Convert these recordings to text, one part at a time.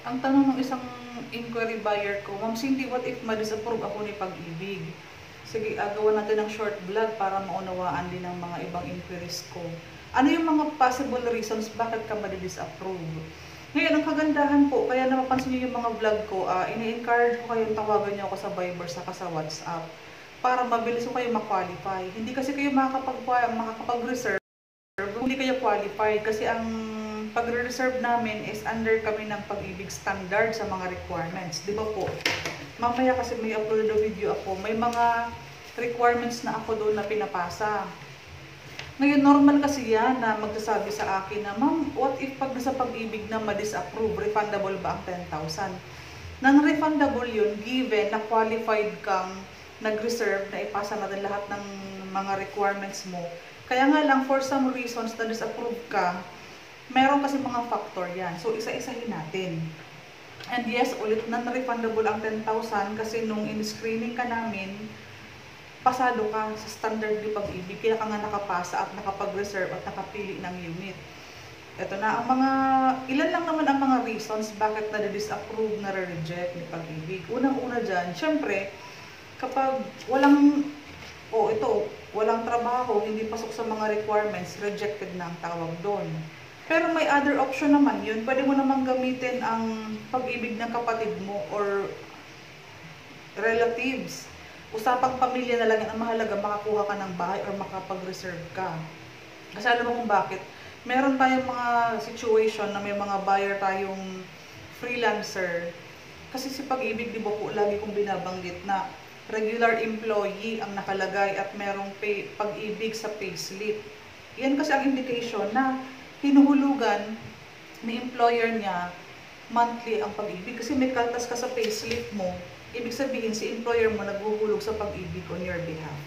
Ang tanong ng isang inquiry buyer ko, Ma'am Cindy, what if ma-disapprove ako ni Pag-ibig? Sige, gawa natin ng short vlog para maunawaan din ng mga ibang inquiries ko. Ano yung mga possible reasons bakit ka ma-disapprove? Ngayon, ang kagandahan po, kaya napapansin niyo yung mga vlog ko, ini-encourage ko kayong tawagan niyo ako sa Viber saka sa WhatsApp para mabilis ko kayo ma-qualify. Hindi kasi kayo makakapag-reserve kung hindi kayo qualified kasi ang pagre-reserve namin is under kami ng Pag-ibig standard sa mga requirements. Di ba po? Mamaya kasi may upload na video ako, may mga requirements na ako doon na pinapasa. Ngayon, normal kasi yan na magsasabi sa akin na, Ma'am, what if pag nasa Pag-ibig na ma-disapprove, refundable ba ang 10,000? Non-refundable yun, given na qualified kang nag-reserve na ipasa natin lahat ng mga requirements mo. Kaya nga lang, for some reasons na disapprove ka, meron kasi mga factor yan. So, isa-isahin natin. And yes, ulit non-refundable ang 10,000 kasi nung in-screening ka namin, pasado ka sa standard ni Pag-ibig, kaya ka nga nakapasa at nakapag-reserve at nakapili ng unit. Ito na, ang mga, ilan lang naman ang mga reasons bakit na-disapprove, na-reject ni Pag-ibig. Unang-una dyan, syempre, kapag walang, walang trabaho, hindi pasok sa mga requirements, rejected na ang tawag doon. Pero may other option naman yun. Pwede mo namang gamitin ang Pag-ibig ng kapatid mo or relatives. Usapang pamilya na lang yan. Ang mahalaga, makakuha ka ng bahay or makapag-reserve ka. Kasi alam mo kung bakit. Meron tayong mga situation na may mga buyer tayong freelancer. Kasi si Pag-ibig, di ba po, lagi kong binabanggit na regular employee ang nakalagay at merong Pag-ibig sa payslip. Yan kasi ang indication na hinuhulugan ni employer niya monthly ang Pag-ibig. Kasi may kaltas ka sa payslip mo, ibig sabihin si employer mo naghuhulog sa Pag-ibig on your behalf.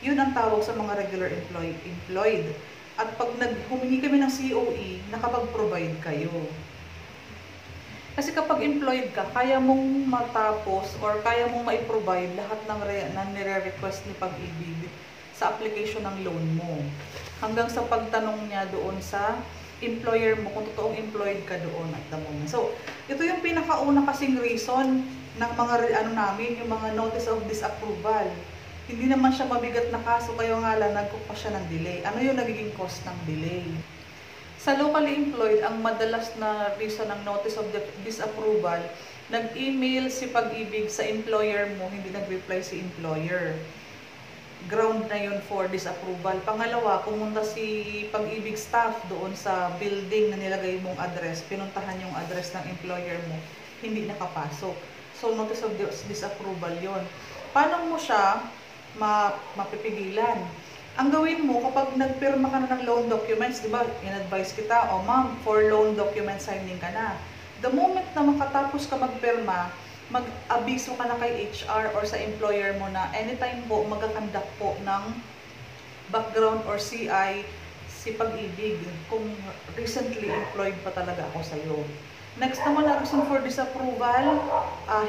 Yun ang tawag sa mga regular employed. At pag humingi kami ng COE, nakapag-provide kayo. Kasi kapag employed ka, kaya mong matapos or kaya mong ma-provide lahat ng nire-request ni Pag-ibig sa application ng loan mo. Hanggang sa pagtanong niya doon sa employer mo kung totoong employed ka doon at the moment. So, ito yung pinakauna kasing reason ng mga namin, yung mga notice of disapproval. Hindi naman siya mabigat na kaso, kaya nga lang nagkupa siya ng delay. Ano yung nagiging cost ng delay? Sa locally employed, ang madalas na reason ng notice of disapproval, nag-email si Pag-ibig sa employer mo, hindi nag-reply si employer. Ground na yun for disapproval. Pangalawa, pumunta si Pag-ibig staff doon sa building na nilagay mong address, pinuntahan yung address ng employer mo, hindi nakapasok. So, notice of disapproval yon. Paano mo siya mapipigilan? Ang gawin mo, kapag nagpirma ka na ng loan documents, di ba, in-advise kita, ma'am, for loan document signing ka na. The moment na makatapos ka magpirma, mag-abiso ka na kay HR or sa employer mo na anytime po magkakandak po ng background or CI si Pag-ibig kung recently employed pa talaga ako sa iyo. Next naman na reason for disapproval,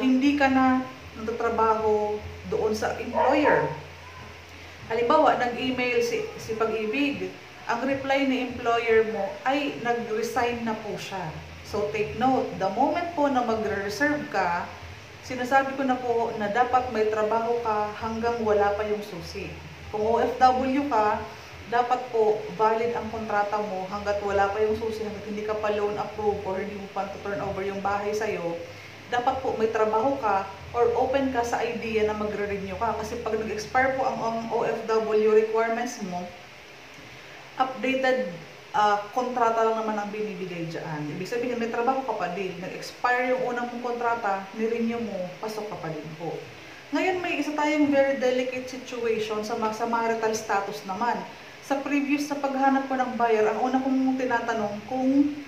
hindi ka na nagtatrabaho doon sa employer. Halimbawa, nag-email si Pag-ibig, ang reply ni employer mo ay nag-resign na po siya. So take note, the moment po na magre-reserve ka, sinasabi ko na po na dapat may trabaho ka hanggang wala pa yung susi. Kung OFW ka, dapat po valid ang kontrata mo hanggat wala pa yung susi, hanggat hindi ka pa loan approved or hindi mo pa turn over yung bahay sa'yo. Dapat po may trabaho ka or open ka sa idea na magre-renew ka. Kasi pag nag-expire po ang OFW requirements mo, updated kontrata lang naman ang binibigay dyan. Ibig sabihin, may trabaho ka pa din. Nag-expire yung unang mong kontrata, ni-renew mo, pasok ka pa din po. Ngayon, may isa tayong very delicate situation sa marital status naman. Sa previous sa paghanap ko ng buyer, ang una kong tinatanong kung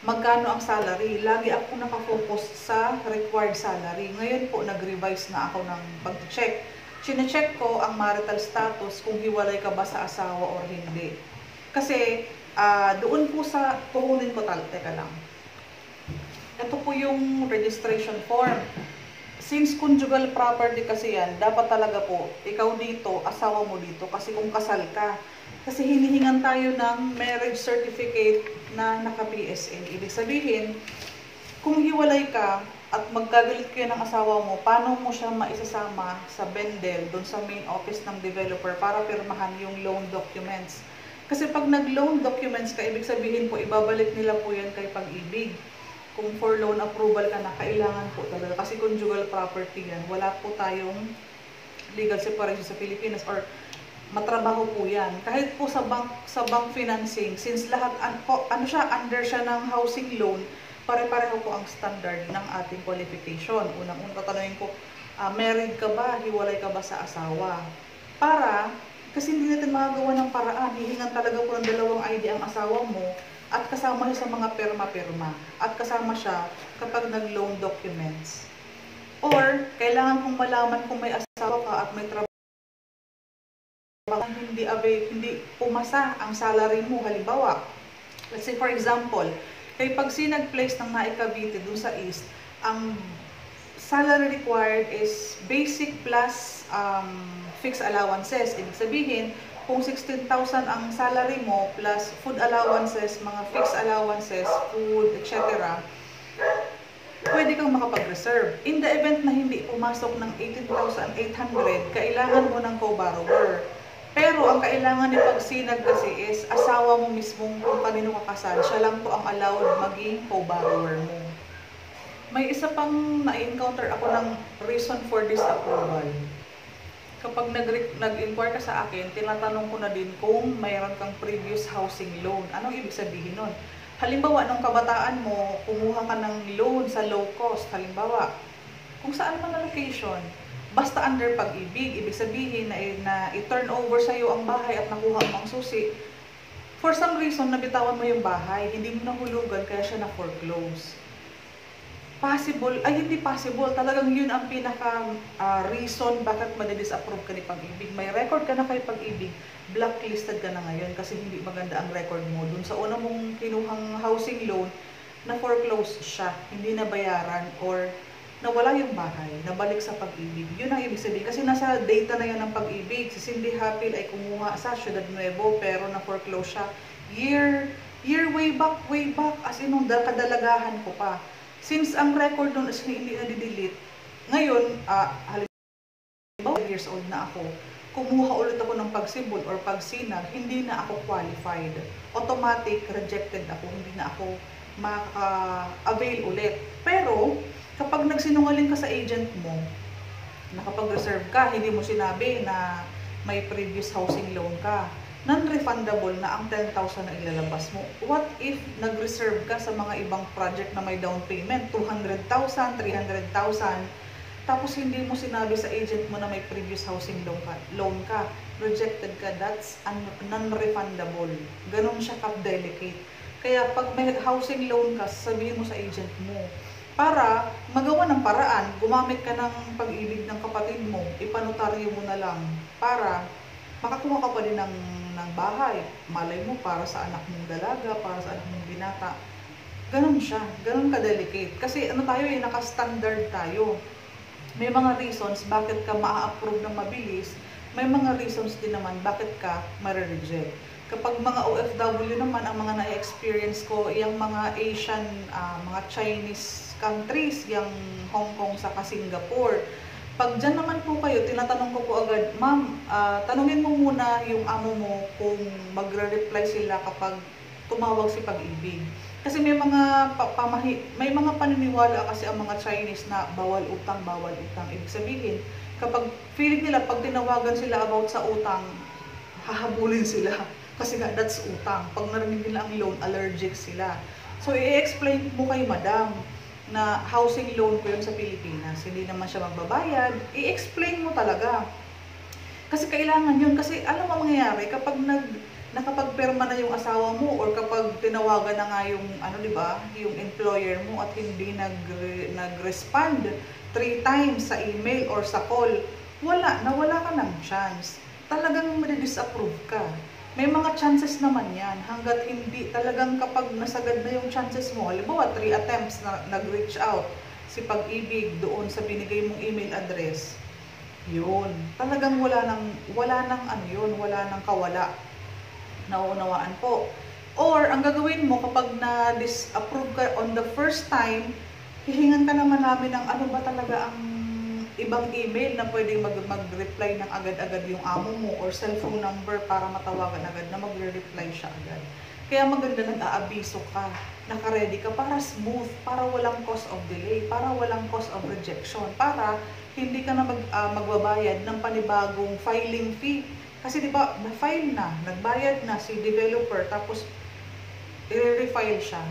magkano ang salary. Lagi ako nakafocus sa required salary. Ngayon po, nag-revise na ako ng pag-check. Chine-check ko ang marital status kung hiwalay ka ba sa asawa or hindi. Kasi doon po sa kukunin ko teka lang. Ito po yung registration form. Since conjugal property kasi yan, dapat talaga po, ikaw dito, asawa mo dito. Kasi kung kasal ka, kasi hinihingan tayo ng marriage certificate na naka-PSN. Ibig sabihin, kung hiwalay ka at magkagalit kayo ng asawa mo, paano mo siya maisasama sa Bendel, doon sa main office ng developer para pirmahan yung loan documents? Kasi pag nag-loan documents ka, ibig sabihin po, ibabalik nila po yan kay Pag-ibig. Kung for loan approval ka na, kailangan po talaga. Kasi conjugal property yan. Wala po tayong legal separation sa Pilipinas or matrabaho po yan. Kahit po sa bank financing, since lahat, under siya ng housing loan, pare-pareho po ang standard ng ating qualification. Unang-una tatanungin ko, married ka ba? Hiwalay ka ba sa asawa? Kasi hindi natin magagawa ng paraan. Hihingan talaga po ng dalawang ID ang asawa mo at kasama siya sa mga perma-perma. At kasama siya kapag nag-loan documents. Or, kailangan kong malaman kung may asawa ka at may trabaho hindi pumasa ang salary mo. Halimbawa, let's say for example, pag sinag-place ng Naik Cavite dun sa East, ang salary required is basic plus fixed allowances. Ibig sabihin, kung 16,000 ang salary mo plus food allowances, mga fixed allowances, food, etc., pwede kang makapag-reserve. In the event na hindi pumasok ng 18,800, kailangan mo ng co-borrower. Pero ang kailangan ni Pagsinag kasi is asawa mo mismong kung kanino kakasal, siya lang po ang allowed maging co-borrower mo. May isa pang na-encounter ako ng reason for disapproval. Kapag nag-inquire ka sa akin, tinatanong ko na din kung mayroon kang previous housing loan. Anong ibig sabihin nun? Halimbawa, nung kabataan mo, kumuha ka ng loan sa low cost. Halimbawa, kung saan man na location, basta under Pag-ibig, ibig sabihin na i-turn over sa'yo ang bahay at nakuha mo ang susi. For some reason, nabitawan mo yung bahay, hindi mo nahulugan, kaya siya na-foreclose. Hindi possible. Talagang yun ang pinaka-reason bakit madidisapprove ka ni Pag-ibig. May record ka na kay Pag-ibig, blacklisted ka na ngayon kasi hindi maganda ang record mo. Dun sa una mong kinuhang housing loan, na-foreclose siya, hindi nabayaran or nawala yung bahay, nabalik sa Pag-ibig. Yun ang ibig sabihin. Kasi nasa data na yan ng Pag-ibig. Si Cindy Hapil ay kumuha sa Ciudad Nuevo pero na-foreclose siya. Way back, as in nung kadalagahan ko pa. Since ang record nun is hindi na-delete, ngayon, halimbawa 5 years old na ako, kumuha ulit ako ng Pagsibol or Pagsinag, hindi na ako qualified. Automatic, rejected ako, hindi na ako maka-avail ulit. Pero, kapag nagsinungaling ka sa agent mo, nakapag-reserve ka, hindi mo sinabi na may previous housing loan ka, non-refundable na ang 10,000 na ilalabas mo. What if nag-reserve ka sa mga ibang project na may down payment, 200,000, 300,000, tapos hindi mo sinabi sa agent mo na may previous housing loan ka, rejected ka, that's non-refundable. Ganun siya ka-delicate. Kaya pag may housing loan ka, sabihin mo sa agent mo, para magawa ng paraan, gumamit ka ng Pag-ibig ng kapatid mo, ipanotaryo mo na lang, para makakuha ka pa din ng bahay. Malay mo, para sa anak mong dalaga, para sa anak mong binata. Ganun siya, ganun ka-delicate. Kasi naka-standard tayo. May mga reasons bakit ka ma-approve ng mabilis, may mga reasons din naman bakit ka ma-reject. Kapag mga OFW naman, ang mga na-experience ko, yung mga Asian, mga Chinese countries, yung Hong Kong saka Singapore, pag dyan naman po kayo, tinatanong ko po agad, ma'am, tanungin mo muna yung amo mo kung magre-reply sila kapag tumawag si Pag-ibig. Kasi may mga paniniwala kasi ang mga Chinese na bawal utang, bawal utang. Ibig sabihin, kapag feeling nila, pag tinawagan sila about sa utang, hahabulin sila. Kasi nga, that's utang. Pag narinig nila ang loan, allergic sila. So, i-explain mo kay madam na housing loan ko yun sa Pilipinas, hindi naman siya magbabayad, i-explain mo talaga. Kasi kailangan yun, kasi alam mo mangyayari, kapag nakapagperma na yung asawa mo, or kapag tinawagan na nga yung, yung employer mo at hindi nag-respond 3 times sa email or sa call, nawala ka ng chance. Talagang madidisapprove ka. May mga chances naman yan, hanggat hindi talagang kapag nasagad na yung chances mo, halimbawa 3 attempts na nag-reach out si Pag-ibig doon sa binigay mong email address, yun, talagang wala nang kawala. Nauunawaan po. Or, ang gagawin mo kapag na-disapprove ka on the first time, hihingan ka naman namin ng ano ba talaga ang ibang email na pwedeng mag-reply ng agad-agad yung amo mo or cellphone number para matawagan agad na magre-reply siya agad. Kaya maganda nag-aabiso ka, naka-ready ka para smooth, para walang cause of delay, para walang cause of rejection, para hindi ka na magbabayad ng panibagong filing fee. Kasi di ba, na-file na, nagbayad na si developer, tapos i-refile siya.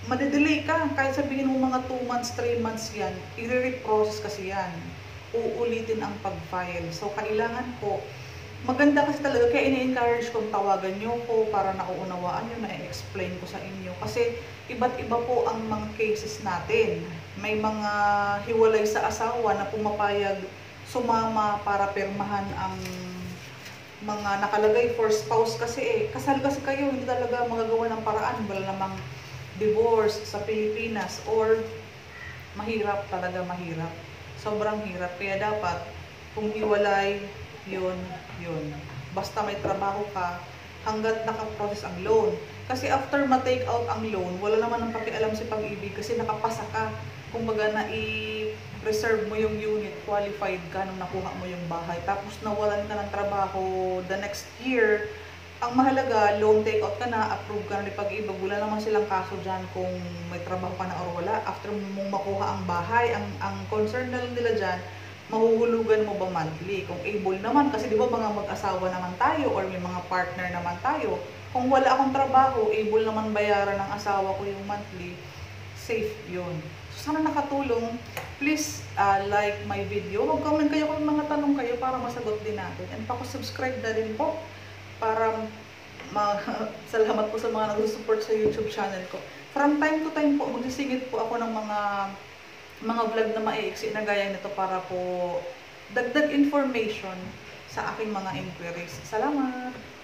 Madedelay ka, kahit sabihin mo mga 2 months, 3 months yan, i-reprocess kasi yan. Uulitin ang pag-file. So, kailangan po, maganda kasi talaga, kaya ini-encourage kong tawagan nyo ko para nauunawaan nyo, na-explain ko sa inyo. Kasi, iba't iba po ang mga cases natin. May mga hiwalay sa asawa na pumapayag sumama para pirmahan ang mga nakalagay for spouse kasi kasal kasi kayo, hindi talaga magagawa ng paraan, wala namang divorce sa Pilipinas or mahirap talaga, mahirap. Sobrang hirap. Kaya dapat, kung hiwalay, yun. Basta may trabaho ka, hanggat nakaprocess ang loan. Kasi after ma-take out ang loan, wala naman ang pakialam si Pag-ibig kasi nakapasa ka. Kumbaga reserve mo yung unit, qualified ka nung nakuha mo yung bahay. Tapos nawalan ka ng trabaho the next year, ang mahalaga, loan take out ka na, approve ka na ni Pag-ibig, wala naman silang kaso dyan kung may trabaho ka na or wala. After mong makuha ang bahay, ang concern na lang nila dyan, mahuhulugan mo ba monthly? Kung able naman, kasi di ba mga mag-asawa naman tayo or may mga partner naman tayo. Kung wala akong trabaho, able naman bayaran ng asawa ko yung monthly, safe yun. So, sana nakatulong. Please like my video. Mag-comment kayo kung mga tanong kayo para masagot din natin. And pako-subscribe na rin po para salamat po sa mga nag-support sa YouTube channel ko. From time to time po, magsisingit po ako ng mga vlog na maiiksi na gaya nito para po dagdag information sa aking mga inquiries. Salamat!